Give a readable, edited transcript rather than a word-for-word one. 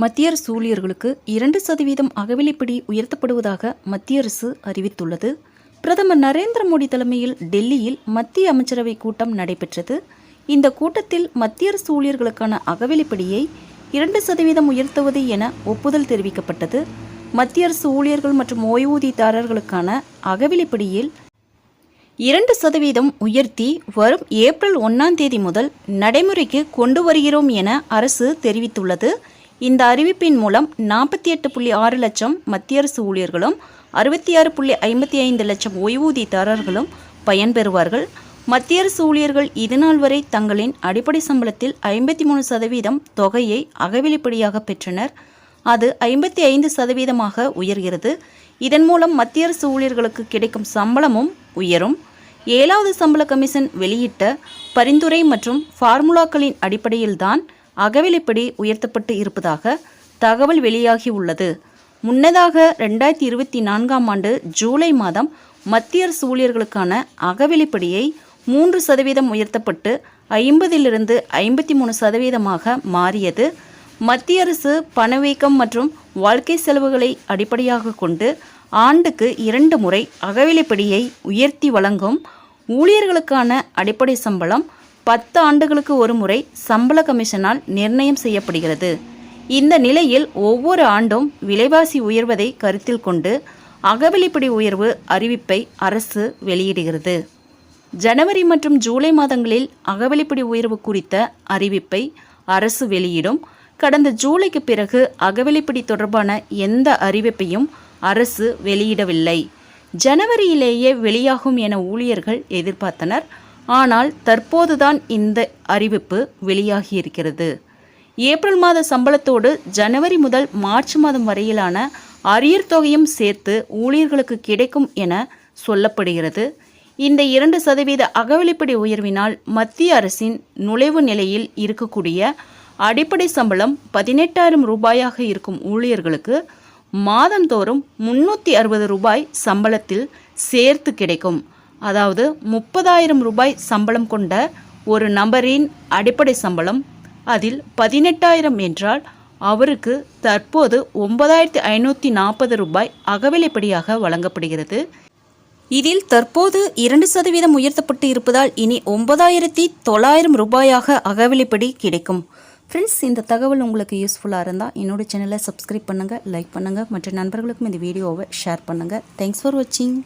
மத்திய அரசு ஊழியர்களுக்கு 2% அகவிலைப்படி உயர்த்தப்படுவதாக மத்திய அரசு அறிவித்துள்ளது. பிரதமர் நரேந்திர மோடி தலைமையில் டெல்லியில் மத்திய அமைச்சரவை கூட்டம் நடைபெற்றது. இந்த கூட்டத்தில் மத்திய அரசு ஊழியர்களுக்கான அகவிலைப்படியை 2% உயர்த்துவது என ஒப்புதல் தெரிவிக்கப்பட்டது. மத்திய அரசு ஊழியர்கள் மற்றும் ஓய்வூதியதாரர்களுக்கான அகவிலைப்படியில் 2% உயர்த்தி வரும் ஏப்ரல் 1ஆம் தேதி முதல் நடைமுறைக்கு கொண்டு வருகிறோம் என அரசு தெரிவித்துள்ளது. இந்த அறிவிப்பின் மூலம் 48.6 லட்சம் மத்திய அரசு ஊழியர்களும் 66.55 லட்சம் ஓய்வூதியதாரர்களும் பயன்பெறுவார்கள். மத்திய அரசு ஊழியர்கள் இதுநாள் வரை தங்களின் அடிப்படை சம்பளத்தில் 53% தொகையை அகவிலைப்படியாக பெற்றனர். அது 55% உயர்கிறது. இதன் மூலம் மத்திய அரசு ஊழியர்களுக்கு கிடைக்கும் சம்பளமும் உயரும். 7வது சம்பள கமிஷன் வெளியிட்ட பரிந்துரை மற்றும் ஃபார்முலாக்களின் அடிப்படையில்தான் அகவிலைப்படி உயர்த்தப்பட்டு இருப்பதாக தகவல் வெளியாகியுள்ளது. முன்னதாக 2024ஆம் ஆண்டு ஜூலை மாதம் மத்திய அரசு ஊழியர்களுக்கான அகவிலைப்படியை 3% உயர்த்தப்பட்டு 50லிருந்து 53% மாறியது. மத்திய அரசு பணவீக்கம் மற்றும் வாழ்க்கை செலவுகளை அடிப்படையாக கொண்டு ஆண்டுக்கு 2 முறை அகவிலைப்படியை உயர்த்தி வழங்கும். ஊழியர்களுக்கான அடிப்படை சம்பளம் 10 ஆண்டுகளுக்கு ஒரு முறை சம்பள கமிஷனால் நிர்ணயம் செய்யப்படுகிறது. இந்த நிலையில் ஒவ்வொரு ஆண்டும் விலைவாசி உயர்வதை கருத்தில் கொண்டு அகவிலைப்படி உயர்வு அறிவிப்பை அரசு வெளியிடுகிறது. ஜனவரி மற்றும் ஜூலை மாதங்களில் அகவிலைப்படி உயர்வு குறித்த அறிவிப்பை அரசு வெளியிடும். கடந்த ஜூலைக்கு பிறகு அகவிலைப்படி தொடர்பான எந்த அறிவிப்பையும் அரசு வெளியிடவில்லை. ஜனவரியிலேயே வெளியாகும் என ஊழியர்கள் எதிர்பார்த்தனர். ஆனால் தற்போதுதான் இந்த அறிவிப்பு வெளியாகியிருக்கிறது. ஏப்ரல் மாத சம்பளத்தோடு ஜனவரி முதல் மார்ச் மாதம் வரையிலான அரியர் தொகையும் சேர்த்து ஊழியர்களுக்கு கிடைக்கும் என சொல்லப்படுகிறது. இந்த 2% அகவிலைப்படி உயர்வினால் மத்திய அரசின் நுழைவு நிலையில் இருக்கக்கூடிய அடிப்படை சம்பளம் 18,000 ரூபாயாக இருக்கும் ஊழியர்களுக்கு மாதந்தோறும் 360 ரூபாய் சம்பளத்தில் சேர்த்து கிடைக்கும். அதாவது 30,000 ரூபாய் சம்பளம் கொண்ட ஒரு நபரின் அடிப்படை சம்பளம் அதில் 18,000 என்றால் அவருக்கு தற்போது 9,540 ரூபாய் அகவிலைப்படியாக வழங்கப்படுகிறது. இதில் தற்போது 2% உயர்த்தப்பட்டு இருப்பதால் இனி 9,900 ரூபாயாக அகவிலைப்படி கிடைக்கும். ஃப்ரெண்ட்ஸ், இந்த தகவல் உங்களுக்கு யூஸ்ஃபுல்லாக இருந்தால் என்னோட சேனலை சப்ஸ்கிரைப் பண்ணுங்கள், லைக் பண்ணுங்கள், மற்ற நண்பர்களுக்கும் இந்த வீடியோவை ஷேர் பண்ணுங்கள். தேங்க்ஸ் ஃபார் வாட்சிங்.